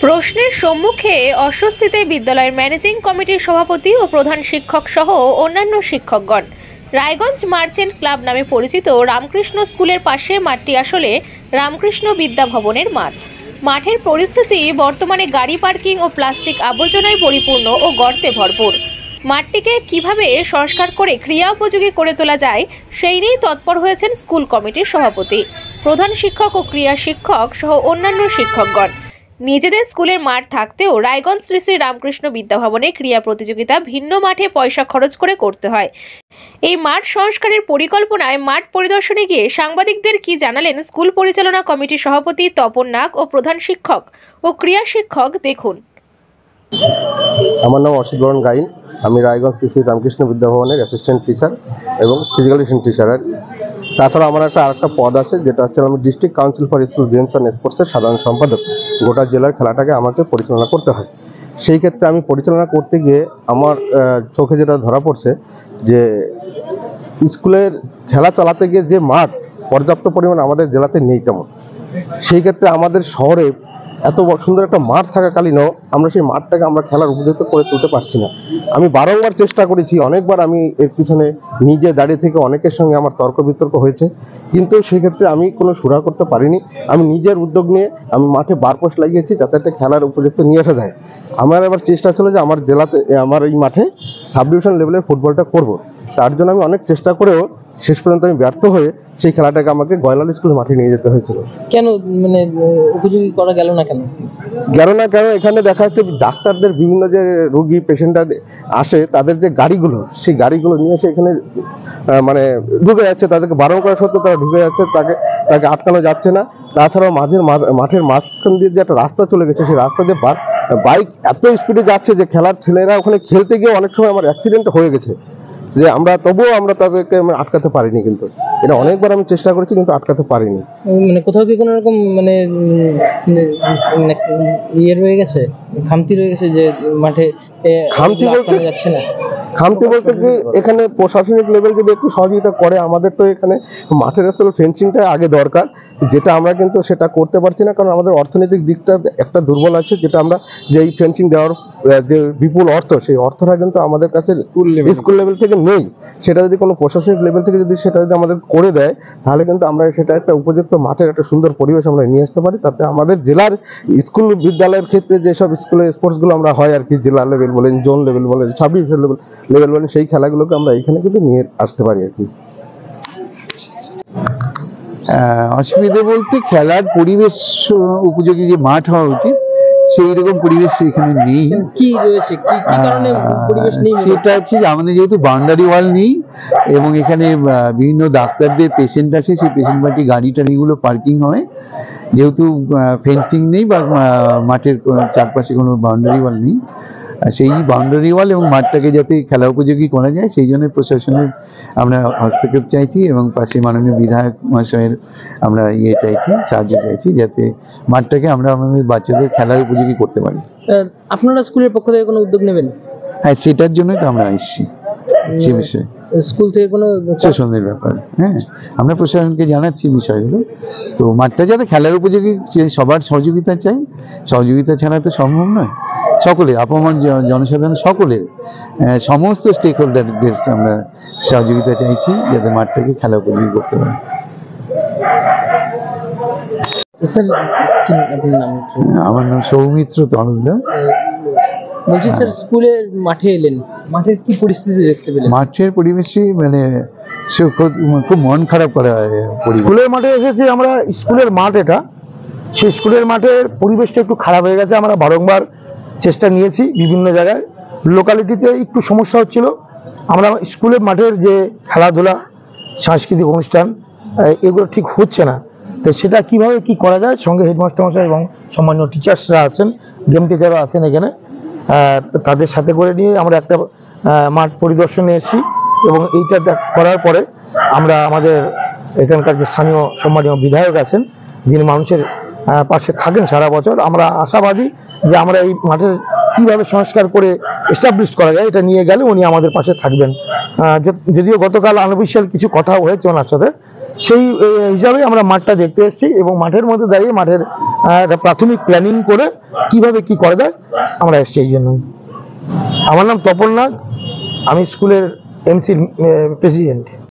প্রশ্নের সম্মুখে অস্বস্তিতে বিদ্যালয়ের ম্যানেজিং কমিটির সভাপতি ও প্রধান শিক্ষক সহ অন্যান্য শিক্ষকগণ। রায়গঞ্জ মার্চেন্ট ক্লাব নামে পরিচিত রামকৃষ্ণ স্কুলের পাশে মাঠটি আসলে রামকৃষ্ণ বিদ্যা ভবনের মাঠ। মাঠের পরিস্থিতি বর্তমানে গাড়ি পার্কিং ও প্লাস্টিক আবর্জনায় পরিপূর্ণ ও গর্তে ভরপুর। মাঠটিকে কিভাবে সংস্কার করে ক্রিয়া উপযোগী করে তোলা যায় সেই নিয়েই তৎপর হয়েছেন স্কুল কমিটির সভাপতি, প্রধান শিক্ষক ও ক্রিয়া শিক্ষক সহ অন্যান্য শিক্ষকগণ। নিজেদের স্কুলের মাঠ থাকতেও রায়গঞ্জ শ্রী শ্রী রামকৃষ্ণ বিদ্যাভবনে ক্রীড়া প্রতিযোগিতা ভিন্ন মাঠে পয়সা খরচ করে করতে হয়। এই মাঠ সংস্কারের পরিকল্পনায় মাঠ পরিদর্শনে গিয়ে সাংবাদিকদের কি জানালেন স্কুল পরিচালনা কমিটির সভাপতি তপন নাগ ও প্রধান শিক্ষক ও ক্রীড়া শিক্ষক দেখুন। আমার নাম অসিত বরণ গাইন। আমি রায়গঞ্জ শ্রী শ্রী রামকৃষ্ণ বিদ্যাভবনের অ্যাসিস্ট্যান্ট টিচার এবং ফিজিক্যাল এডুকেশন টিচার। তাছাড়া আমার আরেকটা পদ আছে, যেটা হচ্ছে আমি district council for school games and স্পোর্টসের সাধারণ সম্পাদক। গোটা জেলার খেলাটাকে আমাকে পরিচালনা করতে হয়। সেই ক্ষেত্রে আমি পরিচালনা করতে গিয়ে আমার চোখে যেটা ধরা পড়ছে যে স্কুলের খেলা চালাতে গিয়ে যে মাঠ পর্যাপ্ত পরিমাণ আমাদের জেলাতে নেই তেমন। সেই ক্ষেত্রে আমাদের শহরে এত সুন্দর একটা মাঠ থাকাকালীনও আমরা সেই মাঠটাকে আমরা খেলার উপযুক্ত করে তুলতে পারছি না। আমি বারংবার চেষ্টা করেছি, অনেকবার আমি এর পিছনে নিজে দাঁড়িয়ে থেকে অনেকের সঙ্গে আমার তর্ক বিতর্ক হয়েছে, কিন্তু সেক্ষেত্রে আমি কোনো সুরাহা করতে পারিনি। আমি নিজের উদ্যোগ নিয়ে আমি মাঠে বারপোস্ট লাগিয়েছি যাতে একটা খেলার উপযুক্ত নিয়ে আসা যায়। আমার এবার চেষ্টা ছিল যে আমার জেলাতে আমার এই মাঠে সাব ডিভিশন লেভেলের ফুটবলটা করব। তার জন্য আমি অনেক চেষ্টা করেও শেষ পর্যন্ত আমি ব্যর্থ হয়ে সেই খেলাটাকে আমাকে গয়লাল স্কুল মাঠে নিয়ে যেতে হয়েছিল। কেন মানে উপযোগী করা গেল না? কেন এখানে দেখা যাচ্ছে ডাক্তারদের বিভিন্ন যে রোগী পেশেন্টরা আসে তাদের যে গাড়িগুলো, সেই গাড়িগুলো নিয়ে এসে এখানে মানে ঢুকে যাচ্ছে, তাদেরকে বারণ করা সত্ত্বেও তারা ঢুকে যাচ্ছে, তাকে আটকানো যাচ্ছে না। তাছাড়াও মাঠের মাঝখান দিয়ে যে একটা রাস্তা চলে গেছে, সেই রাস্তা দিয়ে বাইক এত স্পিডে যাচ্ছে যে খেলার ছেলেরা ওখানে খেলতে গিয়ে অনেক সময় আমার অ্যাক্সিডেন্ট হয়ে গেছে, যে তবুও আমরা তাদেরকে আটকাতে পারিনি। কিন্তু এটা অনেকবার আমি চেষ্টা করেছি কিন্তু আটকাতে পারিনি। মানে কোথাও কি কোনো রকম মানে ইয়ে রয়ে গেছে, খামতি রয়ে গেছে যে মাঠে খামতি বলতে যাচ্ছে না? খামতি বলতে কি এখানে প্রশাসনিক লেভেল যদি একটু সহযোগিতা করে, আমাদের তো এখানে মাঠের আসলে ফেন্সিংটা আগে দরকার, যেটা আমরা কিন্তু সেটা করতে পারছি না, কারণ আমাদের অর্থনৈতিক দিকটা একটা দুর্বল আছে। যেটা আমরা যে এই ফেন্সিং দেওয়ার যে বিপুল অর্থ, সেই অর্থটা কিন্তু আমাদের কাছে স্কুল লেভেল থেকে নেই। সেটা যদি কোনো প্রশাসনিক লেভেল থেকে সেটা যদি আমাদের করে দেয়, তাহলে কিন্তু আমরা সেটা একটা উপযুক্ত মাঠের একটা সুন্দর পরিবেশ আমরা নিয়ে আসতে পারি। তাতে আমাদের জেলার স্কুল বিদ্যালয়ের ক্ষেত্রে যেসব স্কুলে স্পোর্টসগুলো আমরা হয় আর কি, জেলা লেভেল বলেন, জোন লেভেল বলেন, সাব ডিভিশন লেভেল বলেন, সেই খেলাগুলোকে আমরা এখানে কিন্তু নিয়ে আসতে পারি আর কি। অসুবিধা বলতে খেলার পরিবেশ উপযোগী যে মাঠ হওয়া উচিত সেই রকম পরিবেশ এখানে নেই। কি রয়েছে, কি কারণে পরিবেশ নেই? সেটা হচ্ছে যে আমাদের যেহেতু বাউন্ডারি ওয়াল নেই এবং এখানে বিভিন্ন ডাক্তারদের পেশেন্ট আছে, সেই পেশেন্ট পার্টি গাড়ি টাড়িগুলো পার্কিং হয়, যেহেতু ফেন্সিং নেই বা মাঠের চারপাশে কোনো বাউন্ডারি ওয়াল নেই, সেই বাউন্ডারি ওয়াল এবং মাঠটাকে যাতে খেলা উপযোগী করা যায় সেই জন্য প্রশাসনের আমরা হস্তক্ষেপ চাইছি এবং পাশে মাননীয় বিধায়ক মহাশয়ের আমরা চাইছি, সাহায্য চাইছি, যাতে মাঠটাকে আমরা আমাদের বাচ্চাদের খেলার উপযোগী করতে পারি। আপনারা স্কুলের পক্ষ থেকে কোনো উদ্যোগ নেবেন? হ্যাঁ, সেটার জন্যই তো আমরা এসেছি। সে বিষয়ে স্কুল থেকে কোনো প্রশাসনের ব্যাপার, হ্যাঁ আমরা প্রশাসনকে জানাচ্ছি বিষয়গুলো। তো মাঠটা যাতে খেলার উপযোগী, সবার সহযোগিতা চাই, সহযোগিতা ছাড়া তো সম্ভব নয়। সকলে আপমন জনসাধারণ সকলের সমস্ত স্টেক হোল্ডারদের আমরা সহযোগিতা চাইছি যাতে মাঠটাকে খেলা উপযোগী করতে পারে। আমার নাম সৌমিত্র তরফদার। বলছি স্যার, স্কুলের মাঠে এলেন, মাঠের কি পরিস্থিতি দেখতে পেলেন? মাঠের পরিবেশে মানে খুব মন খারাপ করা হয়। স্কুলের মাঠে এসেছি আমরা, স্কুলের মাঠ এটা, সেই স্কুলের মাঠের পরিবেশটা একটু খারাপ হয়ে গেছে। আমরা বারংবার চেষ্টা নিয়েছি, বিভিন্ন জায়গায় লোকালিটিতে একটু সমস্যা হচ্ছিল। আমরা স্কুলের মাঠের যে খেলাধুলা, সাংস্কৃতিক অনুষ্ঠান, এগুলো ঠিক হচ্ছে না। তো সেটা কিভাবে কি করা যায়, সঙ্গে হেডমাস্টার মশাই এবং সম্মানীয় টিচার্সরা আছেন, গেম টিচাররা আছেন এখানে, তাদের সাথে করে নিয়ে আমরা একটা মাঠ পরিদর্শনে এসেছি। এবং এইটা করার পরে আমরা আমাদের এখানকার যে স্থানীয় সম্মানীয় বিধায়ক আছেন, যিনি মানুষের পাশে থাকেন সারা বছর, আমরা আশাবাদী যে আমরা এই মাঠের কিভাবে সংস্কার করে এস্টাবলিশ করা যায় এটা নিয়ে গেলে উনি আমাদের পাশে থাকবেন। যদিও গতকাল আনঅফিশিয়াল কিছু কথা হয়েছে ওনার সাথে, সেই হিসাবে আমরা মাঠটা দেখতে এসেছি এবং মাঠের মধ্যে দাঁড়িয়ে মাঠের একটা প্রাথমিক প্ল্যানিং করে কিভাবে কি করা যায় আমরা এসেছি এই জন্য। আমার নাম তপন নাগ, আমি স্কুলের এমসির প্রেসিডেন্ট।